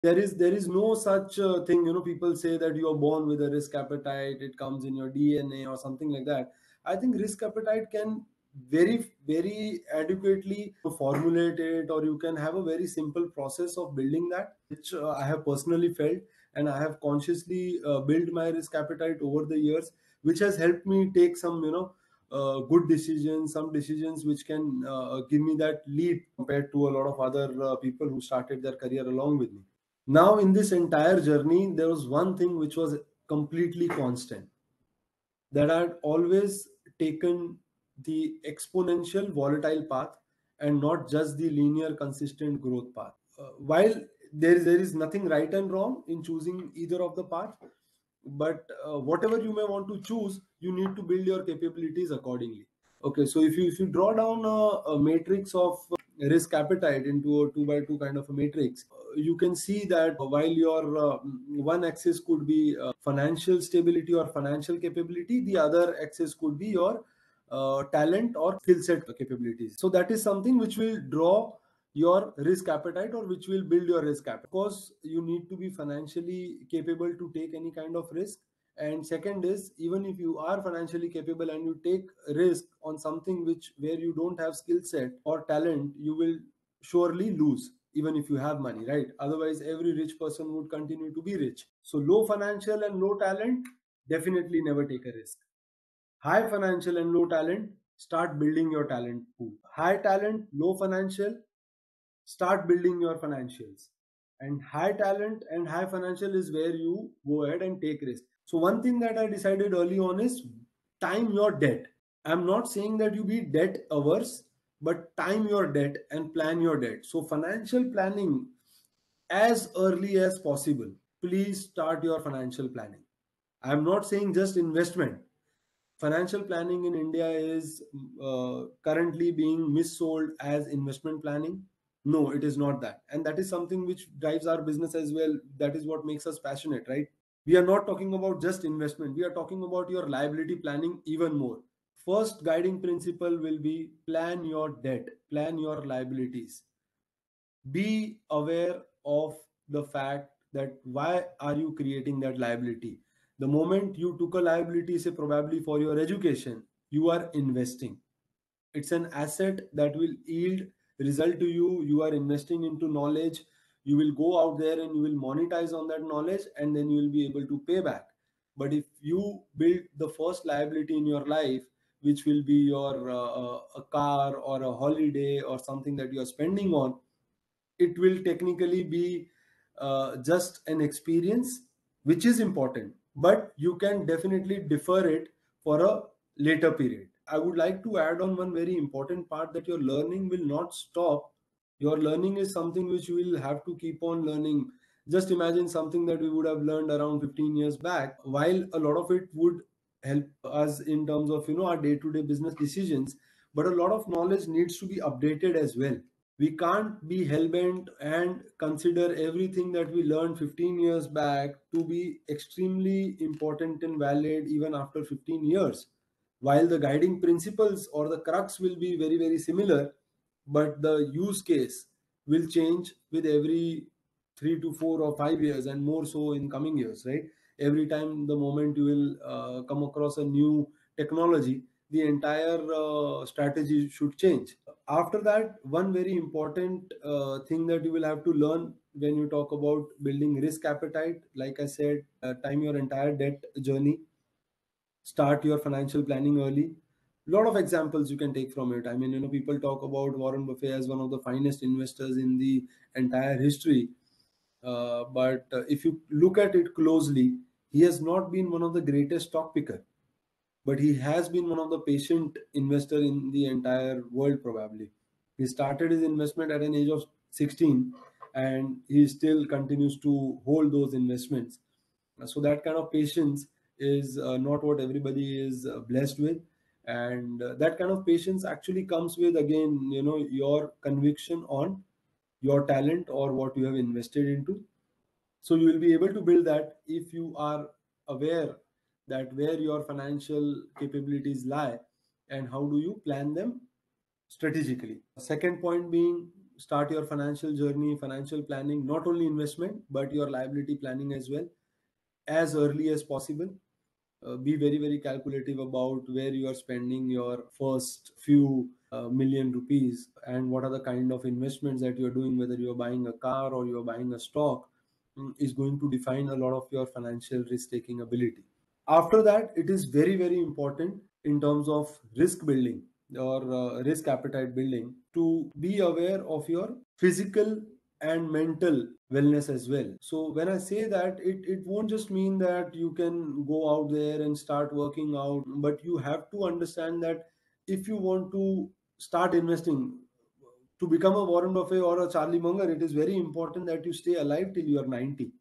There is no such thing. People say that you are born with a risk appetite, it comes in your DNA or something like that. I think risk appetite can very adequately formulate it, or you can have a very simple process of building that, which I have personally felt, and I have consciously built my risk appetite over the years, which has helped me take some good decisions, some decisions which can give me that leap compared to a lot of other people who started their career along with me. Now, in this entire journey, there was one thing which was completely constant, that I had always taken the exponential volatile path and not just the linear consistent growth path. While there is nothing right and wrong in choosing either of the path, but whatever you may want to choose, you need to build your capabilities accordingly. Okay, so if you draw down a matrix of risk appetite into a 2 by 2 kind of a matrix, you can see that while your one axis could be financial stability or financial capability, the other axis could be your talent or skill set capabilities. So that is something which will draw your risk appetite, or which will build your risk appetite. Of course, you need to be financially capable to take any kind of risk. And second is, even if you are financially capable and you take risk on something which where you don't have skill set or talent, you will surely lose, even if you have money, right? Otherwise, every rich person would continue to be rich. So low financial and low talent, definitely never take a risk. High financial and low talent, start building your talent pool. High talent, low financial, start building your financials. And high talent and high financial is where you go ahead and take risk. So one thing that I decided early on is time your debt. I'm not saying that you be debt averse, but time your debt and plan your debt. So financial planning as early as possible. Please start your financial planning. I'm not saying just investment. Financial planning in India is currently being missold as investment planning. No, it is not that. And that is something which drives our business as well. That is what makes us passionate, right? We are not talking about just investment. We are talking about your liability planning even more. First guiding principle will be plan your debt, plan your liabilities. Be aware of the fact that why are you creating that liability. The moment you took a liability, say probably for your education, you are investing. It's an asset that will yield result to you. You are investing into knowledge. You will go out there and you will monetize on that knowledge, and then you will be able to pay back. But if you build the first liability in your life, which will be your a car or a holiday or something that you are spending on, it will technically be just an experience, which is important, but you can definitely defer it for a later period. I would like to add on one very important part, that your learning will not stop. Your learning is something which you will have to keep on learning. Just imagine something that we would have learned around 15 years back. While a lot of it would help us in terms of our day-to-day business decisions, but a lot of knowledge needs to be updated as well. We can't be hellbent and consider everything that we learned 15 years back to be extremely important and valid even after 15 years. While the guiding principles or the crux will be very similar, but the use case will change with every 3 to 4 or 5 years, and more so in coming years, right? Every time the moment you will come across a new technology, the entire strategy should change. After that, one very important thing that you will have to learn when you talk about building risk appetite, like I said, time your entire debt journey, start your financial planning early. A lot of examples you can take from it. I mean, people talk about Warren Buffett as one of the finest investors in the entire history. But if you look at it closely, he has not been one of the greatest stock picker, but he has been one of the patient investor in the entire world probably. He started his investment at an age of 16, and he still continues to hold those investments. So that kind of patience is not what everybody is blessed with. And that kind of patience actually comes with, again, your conviction on your talent or what you have invested into. So you will be able to build that if you are aware that where your financial capabilities lie and how do you plan them strategically. Second point being start your financial journey, financial planning, not only investment but your liability planning as well, as early as possible. Be very very calculative about where you are spending your first few million rupees, and what are the kind of investments that you are doing, whether you are buying a car or you are buying a stock, is going to define a lot of your financial risk taking ability. After that, it is very very important in terms of risk building or risk appetite building, to be aware of your physical and mental wellness as well. So when I say that, it won't just mean that you can go out there and start working out, but you have to understand that if you want to start investing, to become a Warren Buffett or a Charlie Munger, it is very important that you stay alive till you are 90.